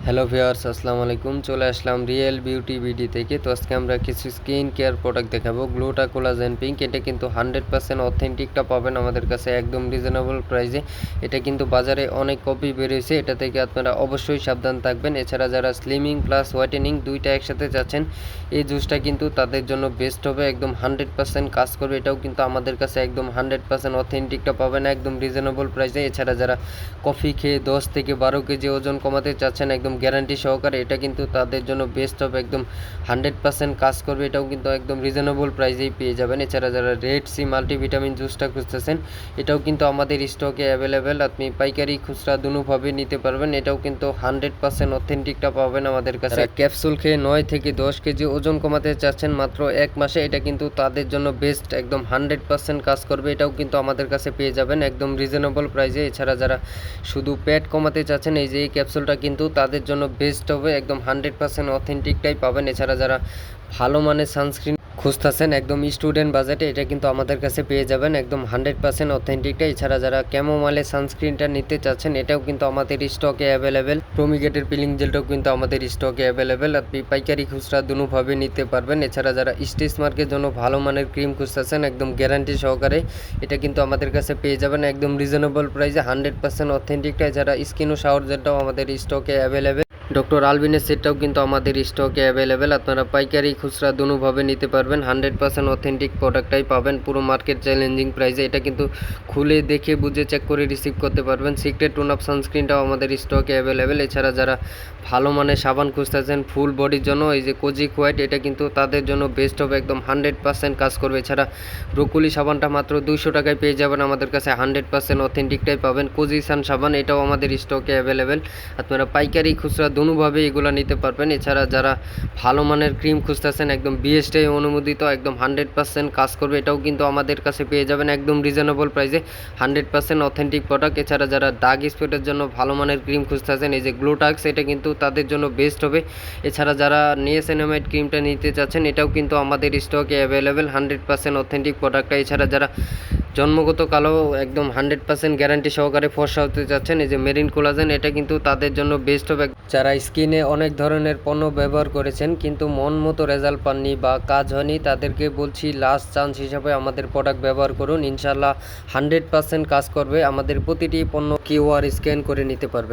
Hello viewers, আসসালামু আলাইকুম। চলে আসলাম রিয়েল বিউটি বিডি থেকে। তো আজকে আমরা কিছু স্কিন কেয়ার প্রোডাক্ট দেখাবো। গ্লুটা কোলাজেন পিঙ্ক, এটা কিন্তু 100% অথেন্টিকটা পাবেন আমাদের কাছে একদম রিজনেবল প্রাইসে। এটা কিন্তু বাজারে অনেক কপি বেরিয়েছে, এটা থেকে আপনারা অবশ্যই সাবধান থাকবেন। এছাড়া যারা স্লিমিং প্লাস হোয়াইটেনিং দুইটা একসাথে যাচ্ছেন, এই জুসটা কিন্তু তাদের জন্য বেস্ট হবে, একদম 100% কাজ করবে। এটাও কিন্তু আমাদের কাছে একদম 100% অথেন্টিকটা পাবেন একদম রিজনেবল প্রাইসে। এছাড়া যারা কফি খেয়ে 10 থেকে 12 কেজি ওজন কমাতে চাচ্ছেন একদম গ্যারান্টি সহকারে, এটা কিন্তু তাদের জন্য বেস্ট হবে, একদম 100% কাজ করবে। এটাও কিন্তু একদম রিজনেবল প্রাইসেই পেয়ে যাবেন। এছাড়া যারা রেড সি মাল্টিভিটামিন জুসটা খুঁজতেছেন, এটাও কিন্তু আমাদের স্টকে অ্যাভেলেবেল। আপনি পাইকারি খুচরা দুভাবে নিতে পারবেন। এটাও কিন্তু 100% অথেন্টিকটা পাবেন আমাদের কাছে। ক্যাপসুল খেয়ে 9 থেকে 10 কেজি ওজন কমাতে চাচ্ছেন মাত্র 1 মাসে, এটা কিন্তু তাদের জন্য বেস্ট, একদম 100% কাজ করবে। এটাও কিন্তু আমাদের কাছে পেয়ে যাবেন একদম রিজনেবল প্রাইসে। এছাড়া যারা শুধু পেট কমাতে চাচ্ছেন, এই যে এই ক্যাপসুলটা কিন্তু তাদের জন্য বেস্ট হবে, একদম 100% অথেন্টিকটাই পাবেন। এছাড়া যারা ভালো মানের সানস্ক্রিন খুঁজতেছেন একদম স্টুডেন্ট বাজেটে, এটা কিন্তু আমাদের কাছে পেয়ে যাবেন একদম 100% অথেন্টিকটা। এছাড়া যারা ক্যামোমাইলের সানস্ক্রিনটা নিতে চাচ্ছেন, এটাও কিন্তু আমাদের স্টকে অ্যাভেলেবেল। প্রোমিগেটের পিলিং জেলটাও কিন্তু আমাদের স্টকে অ্যাভেলেবেল। আপনি পাইকারি খুচরা দুভাবে নিতে পারবেন। এছাড়া যারা স্টেজ মার্কের জন্য ভালো মানের ক্রিম খুঁজতেছেন একদম গ্যারান্টি সহকারে, এটা কিন্তু আমাদের কাছে পেয়ে যাবেন একদম রিজনেবল প্রাইসে 100% অথেন্টিকটা। যারা স্কিন ও শাওয়ার জেলটাও আমাদের স্টকে অ্যাভেলেবেল। ডক্টর আলবিনের সেটটাও কিন্তু আমাদের স্টকে অ্যাভেলেবেল। আপনারা পাইকারি খুচরা দুভাবে নিতে পারবেন। 100% অথেন্টিক প্রোডাক্টটাই পাবেন পুরো মার্কেট চ্যালেঞ্জিং প্রাইসে। এটা কিন্তু খুলে দেখে বুঝে চেক করে রিসিভ করতে পারবেন। সিক্রেট টোন আপ সানস্ক্রিনটাও আমাদের স্টকে অ্যাভেলেবেল। এছাড়া যারা ভালো মানের সাবান খুঁজতেছেন ফুল বডির জন্য, এই যে কোজিক হোয়াইট, এটা কিন্তু তাদের জন্য বেস্ট হবে, একদম 100% কাজ করবে। এছাড়া ব্রোকলি সাবানটা মাত্র 200 টাকায় পেয়ে যাবেন আমাদের কাছে, 100% অথেন্টিকটাই পাবেন। কোজিসান সাবান, এটাও আমাদের স্টকে অ্যাভেলেবেল। আপনারা পাইকারি খুচরা দুভাবে এগুলো নিতে পারবেন। এছাড়া যারা ভালো মানের ক্রিম খুঁজতেছেন একদম বিএসটিআই অনুমোদিত, একদম 100% কাজ করবে, এটাও কিন্তু আমাদের কাছে পেয়ে যাবেন একদম রিজনেবল প্রাইসে, 100% অথেন্টিক প্রোডাক্ট। এছাড়া যারা দাগ স্পটের জন্য ভালো মানের ক্রিম খুঁজতেছেন, এই যে গ্লোটাক্স, এটা কিন্তু তাদের জন্য বেস্ট হবে। এছাড়া যারা নিয়াসিনামাইড ক্রিমটা নিতে চাচ্ছেন, এটাও কিন্তু আমাদের স্টকে অ্যাভেলেবেল, 100% অথেন্টিক প্রোডাক্টটা। এছাড়া যারা জন্মগত কালো একদম 100% গ্যারান্টি সহকারে ফর্সা হতে যাচ্ছেন, এই যে মেরিন কোলাজেন, এটা কিন্তু তাদের জন্য বেস্ট হবে। যারা স্কিনে অনেক ধরনের পণ্য ব্যবহার করেছেন কিন্তু মন মতো রেজাল্ট পাননি বা কাজ হয়নি, তাদেরকে বলছি লাস্ট চান্স হিসাবে আমাদের প্রোডাক্ট ব্যবহার করুন। ইনশাল্লাহ 100% কাজ করবে। আমাদের প্রতিটি পণ্য কিউআর স্ক্যান করে নিতে পারবেন।